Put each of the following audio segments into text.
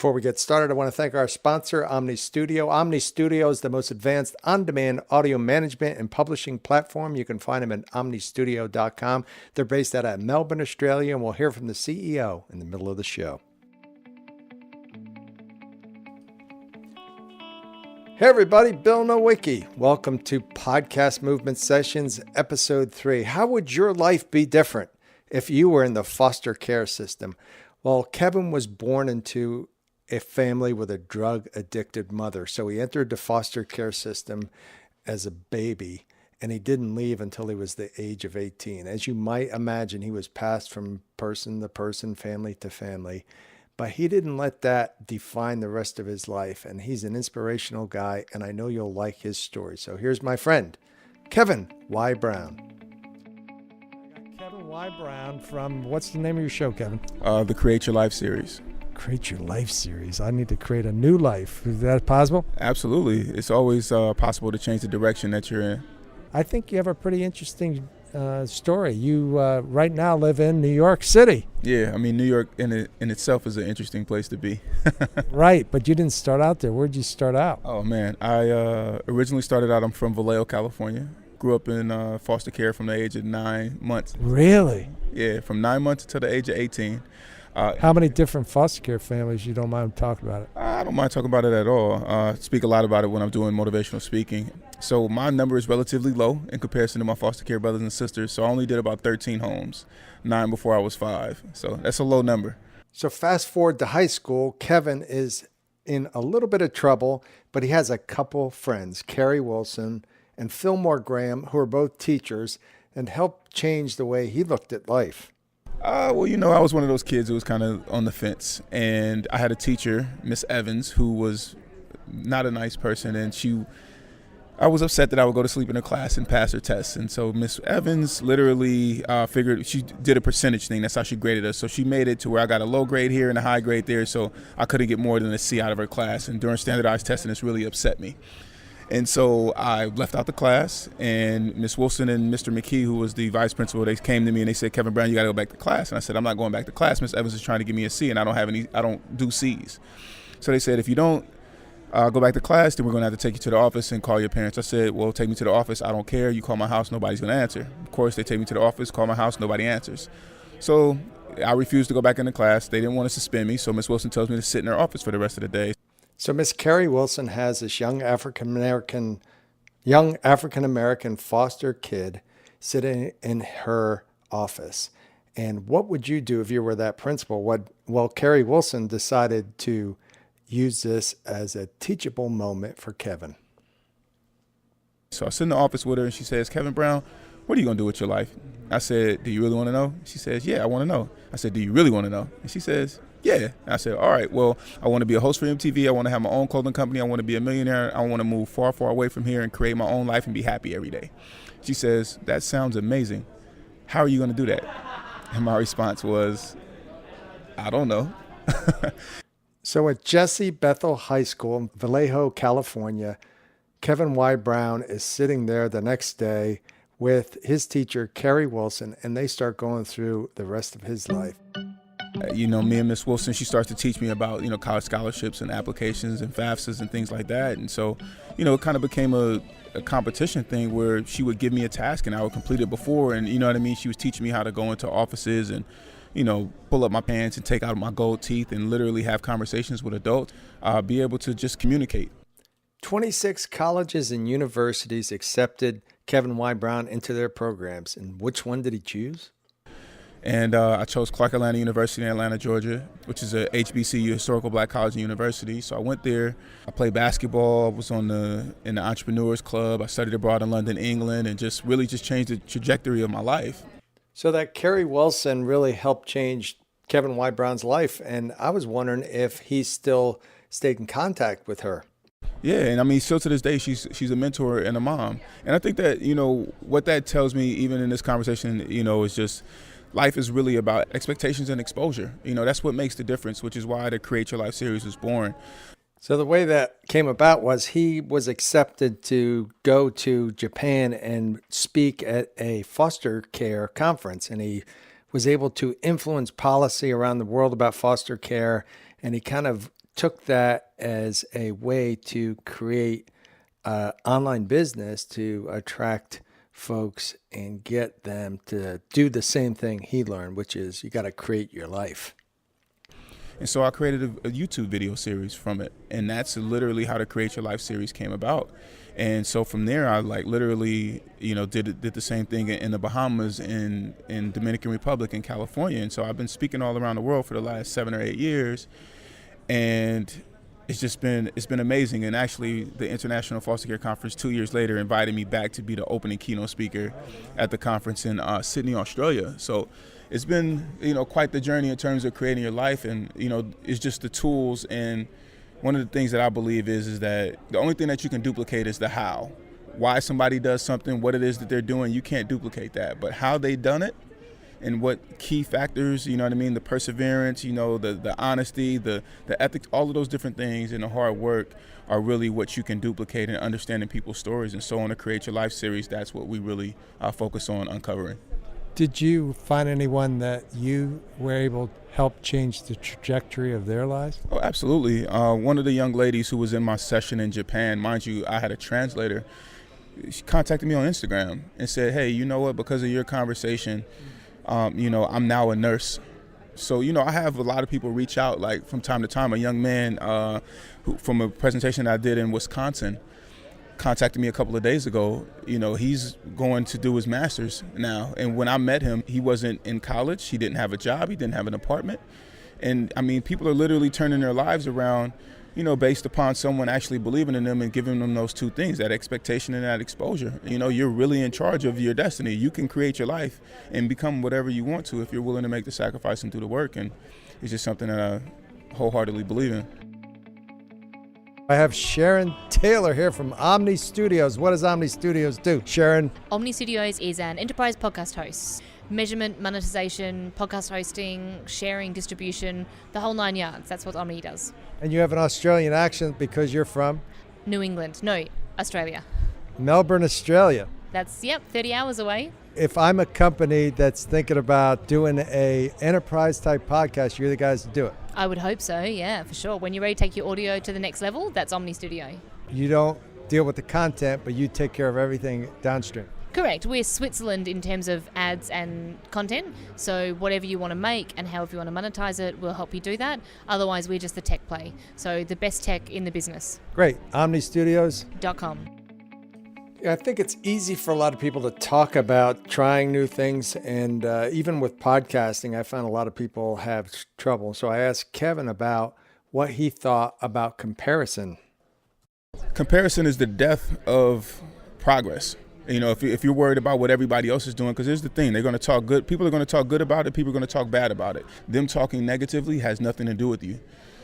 Before we get started, I want to thank our sponsor, Omni Studio. Omni Studio is the most advanced on-demand audio management and publishing platform. You can find them at omnistudio.com. They're based out of Melbourne, Australia, and we'll hear from the CEO in the middle of the show. Hey everybody, Bill Nowicki. Welcome to Podcast Movement Sessions, Episode 3. How would your life be different if you were in the foster care system? Well, Kevin was born into a family with a drug-addicted mother, so he entered the foster care system as a baby, and he didn't leave until he was the age of 18. As you might imagine, he was passed from person to person, family to family. But he didn't let that define the rest of his life. And he's an inspirational guy, and I know you'll like his story. So here's my friend, Kevin Y. Brown. I got Kevin Y. Brown from, what's the name of your show, Kevin? The Create Your Life series. Create Your Life series. I need to create a new life. Is that possible? Absolutely. It's always possible to change the direction that you're in. I think you have a pretty interesting story. You right now live in New York City. Yeah, I mean, New York in itself is an interesting place to be. Right, but you didn't start out there. Where'd you start out? Oh, man. I originally started out, I'm from Vallejo, California. Grew up in foster care from the age of 9 months. Really? Yeah, from 9 months until the age of 18. How many different foster care families? You don't mind talking about it? I don't mind talking about it at all. Speak a lot about it when I'm doing motivational speaking. So my number is relatively low in comparison to my foster care brothers and sisters. So I only did about 13 homes, 9 before I was 5. So that's a low number. So fast forward to high school, Kevin is in a little bit of trouble, but he has a couple friends, Carrie Wilson and Fillmore Graham, who are both teachers and helped change the way he looked at life. Well, you know, I was one of those kids who was kind of on the fence, and I had a teacher, Miss Evans, who was not a nice person, and I was upset that I would go to sleep in her class and pass her tests. And so Miss Evans literally figured, she did a percentage thing. That's how she graded us. So she made it to where I got a low grade here and a high grade there, so I couldn't get more than a C out of her class. And during standardized testing, this really upset me. And so I left out the class, and Miss Wilson and Mr. McKee, who was the vice principal, they came to me and they said, "Kevin Brown, you got to go back to class." And I said, "I'm not going back to class. Miss Evans is trying to give me a C, and I don't do C's." So they said, "If you don't go back to class, then we're going to have to take you to the office and call your parents." I said, "Well, take me to the office. I don't care. You call my house, nobody's going to answer." Of course, they take me to the office, call my house, nobody answers. So I refused to go back into class. They didn't want to suspend me, so Miss Wilson tells me to sit in her office for the rest of the day. So Miss Carrie Wilson has this young African American foster kid sitting in her office. And what would you do if you were that principal? Well, Carrie Wilson decided to use this as a teachable moment for Kevin. So I sit in the office with her, and she says, "Kevin Brown, what are you going to do with your life?" I said, "Do you really want to know?" She says, "Yeah, I want to know." I said, "Do you really want to know?" And she says, "Yeah." I said, "All right, well, I want to be a host for MTV. I want to have my own clothing company. I want to be a millionaire. I want to move far, far away from here and create my own life and be happy every day." She says, "That sounds amazing. How are you going to do that?" And my response was, "I don't know." So at Jesse Bethel High School in Vallejo, California, Kevin Y. Brown is sitting there the next day with his teacher, Carrie Wilson, and they start going through the rest of his life. You know, me and Miss Wilson, she starts to teach me about, college scholarships and applications and FAFSAs and things like that. And so, it kind of became a competition thing where she would give me a task and I would complete it before. And you know what I mean? She was teaching me how to go into offices and, pull up my pants and take out my gold teeth and literally have conversations with adults, be able to just communicate. 26 colleges and universities accepted Kevin Y. Brown into their programs. And which one did he choose? And I chose Clark Atlanta University in Atlanta, Georgia, which is a HBCU, Historical Black College and University. So I went there. I played basketball. I was in the Entrepreneurs Club. I studied abroad in London, England, and just changed the trajectory of my life. So that Carrie Wilson really helped change Kevin Y. Brown's life. And I was wondering if he still stayed in contact with her. Yeah, and I mean, still to this day, she's a mentor and a mom. And I think that, what that tells me, even in this conversation, is just life is really about expectations and exposure. That's what makes the difference, which is why the Create Your Life series was born. So the way that came about was he was accepted to go to Japan and speak at a foster care conference, and he was able to influence policy around the world about foster care, and he kind of took that as a way to create online business to attract folks and get them to do the same thing he learned, which is you got to create your life. And so I created a YouTube video series from it. And that's literally how the Create Your Life series came about. And so from there, I literally, did the same thing in the Bahamas, in Dominican Republic, in California. And so I've been speaking all around the world for the last 7 or 8 years. And it's been amazing. And actually, the International Foster Care Conference 2 years later invited me back to be the opening keynote speaker at the conference in Sydney, Australia. So it's been, quite the journey in terms of creating your life. And, it's just the tools. And one of the things that I believe is that the only thing that you can duplicate is the how. Why somebody does something, what it is that they're doing, you can't duplicate that. But how they done it and what key factors, the perseverance, the honesty, the ethics, all of those different things and the hard work are really what you can duplicate in understanding people's stories. And so on the Create Your Life series, that's what we really focus on uncovering. Did you find anyone that you were able to help change the trajectory of their lives? Oh, absolutely. One of the young ladies who was in my session in Japan, mind you, I had a translator. She contacted me on Instagram and said, hey, you know what, because of your conversation, I'm now a nurse. So, I have a lot of people reach out, like from time to time. A young man who, from a presentation I did in Wisconsin, contacted me a couple of days ago. He's going to do his master's now. And when I met him, he wasn't in college. He didn't have a job. He didn't have an apartment. And people are literally turning their lives around, based upon someone actually believing in them and giving them those two things, that expectation and that exposure. You're really in charge of your destiny. You can create your life and become whatever you want to if you're willing to make the sacrifice and do the work. And it's just something that I wholeheartedly believe in. I have Sharon Taylor here from Omni Studios. What does Omni Studios do, Sharon? Omni Studios is an enterprise podcast host. Measurement, monetization, podcast hosting, sharing, distribution, the whole 9 yards. That's what Omni does. And you have an Australian accent because you're from? New England. No, Australia. Melbourne, Australia. That's, 30 hours away. If I'm a company that's thinking about doing a enterprise type podcast, you're the guys to do it. I would hope so, yeah, for sure. When you're ready to take your audio to the next level, that's Omni Studio. You don't deal with the content, but you take care of everything downstream. Correct. We're Switzerland in terms of ads and content. So whatever you want to make and however you want to monetize it, we'll help you do that. Otherwise, we're just the tech play. So the best tech in the business. Great. OmniStudios.com. I think it's easy for a lot of people to talk about trying new things. And even with podcasting, I found a lot of people have trouble. So I asked Kevin about what he thought about comparison. Comparison is the death of progress. If you're worried about what everybody else is doing, because here's the thing, they're going to talk good. People are going to talk good about it. People are going to talk bad about it. Them talking negatively has nothing to do with you.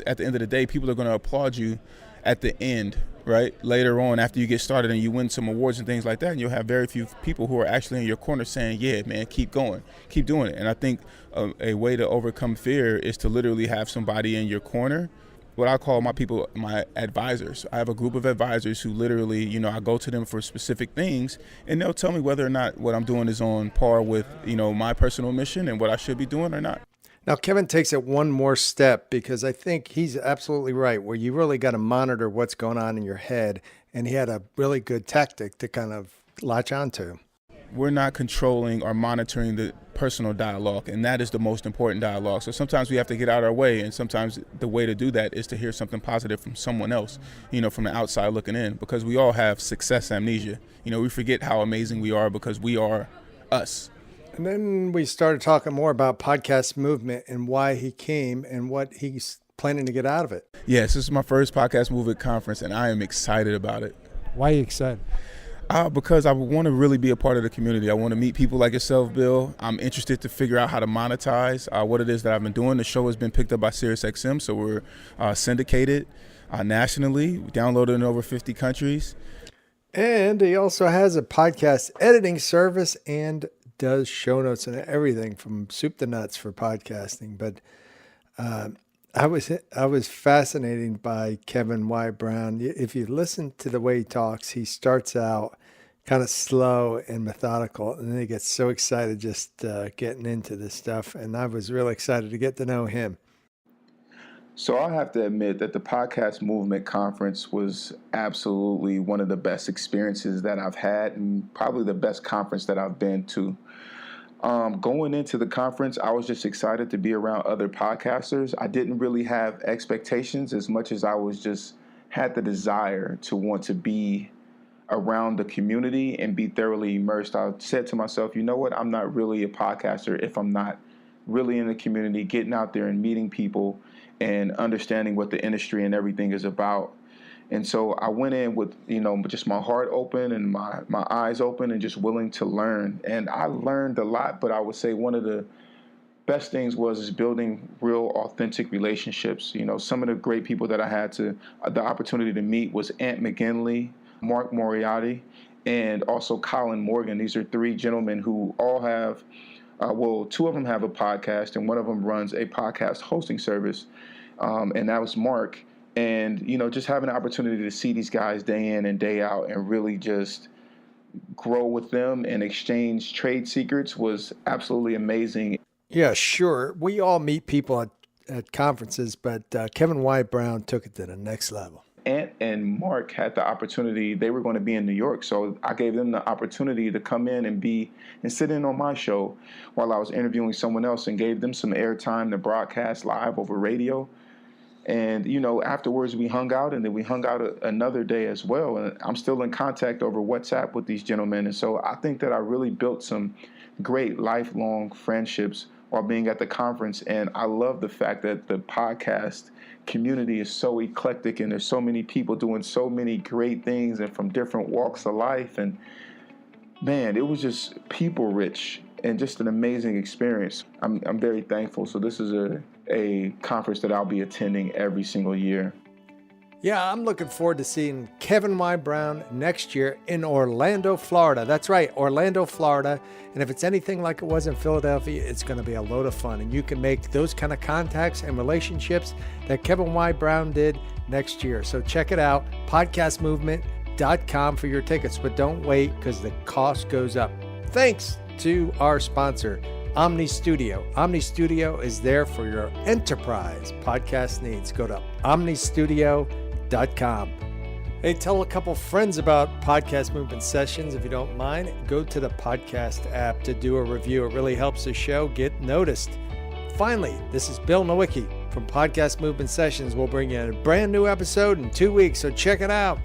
At the end of the day, people are going to applaud you at the end, right? Later on, after you get started and you win some awards and things like that, and you'll have very few people who are actually in your corner saying, yeah, man, keep going, keep doing it. And I think a way to overcome fear is to literally have somebody in your corner. What I call my people, my advisors. I have a group of advisors who literally, I go to them for specific things and they'll tell me whether or not what I'm doing is on par with, my personal mission and what I should be doing or not. Now, Kevin takes it one more step because I think he's absolutely right, where you really got to monitor what's going on in your head. And he had a really good tactic to kind of latch onto. We're not controlling or monitoring the personal dialogue, and that is the most important dialogue. So sometimes we have to get out of our way, and sometimes the way to do that is to hear something positive from someone else, from the outside looking in, because we all have success amnesia. We forget how amazing we are because we are us. And then we started talking more about podcast movement and why he came and what he's planning to get out of it. Yes, this is my first podcast movement conference, and I am excited about it. Why are you excited? Because I want to really be a part of the community. I want to meet people like yourself, Bill. I'm interested to figure out how to monetize what it is that I've been doing. The show has been picked up by SiriusXM, so we're syndicated nationally. We downloaded in over 50 countries. And he also has a podcast editing service and does show notes and everything from soup to nuts for podcasting. But I was fascinated by Kevin Y. Brown. If you listen to the way he talks, he starts out kind of slow and methodical, and then he gets so excited just getting into this stuff. And I was really excited to get to know him. So I have to admit that the Podcast Movement Conference was absolutely one of the best experiences that I've had, and probably the best conference that I've been to. Going into the conference, I was just excited to be around other podcasters. I didn't really have expectations as much as I was just had the desire to want to be around the community and be thoroughly immersed. I said to myself, you know what, I'm not really a podcaster if I'm not really in the community, getting out there and meeting people and understanding what the industry and everything is about. And so I went in with, just my heart open and my eyes open and just willing to learn. And I learned a lot, but I would say one of the best things was building real authentic relationships. Some of the great people that I had the opportunity to meet was Ant McGinley, Mark Moriarty, and also Colin Morgan. These are three gentlemen who all have, two of them have a podcast, and one of them runs a podcast hosting service, and that was Mark. And, just having the opportunity to see these guys day in and day out and really just grow with them and exchange trade secrets was absolutely amazing. Yeah, sure. We all meet people at conferences, but Kevin Y. Brown took it to the next level. Ant and Mark had the opportunity. They were going to be in New York, so I gave them the opportunity to come in and sit in on my show while I was interviewing someone else, and gave them some airtime to broadcast live over radio. And, afterwards we hung out, and then we hung out another day as well. And I'm still in contact over WhatsApp with these gentlemen. And so I think that I really built some great lifelong friendships while being at the conference. And I love the fact that the podcast community is so eclectic, and there's so many people doing so many great things and from different walks of life. And man, it was just people rich and just an amazing experience. I'm very thankful. So this is a conference that I'll be attending every single year. Yeah, I'm looking forward to seeing Kevin Y. Brown next year in Orlando, Florida. That's right, Orlando, Florida. And if it's anything like it was in Philadelphia, it's going to be a load of fun. And you can make those kind of contacts and relationships that Kevin Y. Brown did next year. So check it out, podcastmovement.com for your tickets. But don't wait, because the cost goes up. Thanks to our sponsor, Omni Studio. Omni Studio is there for your enterprise podcast needs. Go to omnistudio.com. Hey, tell a couple friends about Podcast Movement Sessions if you don't mind. Go to the podcast app to do a review. It really helps the show get noticed. Finally, this is Bill Nowicki from Podcast Movement Sessions. We'll bring you a brand new episode in 2 weeks, so check it out.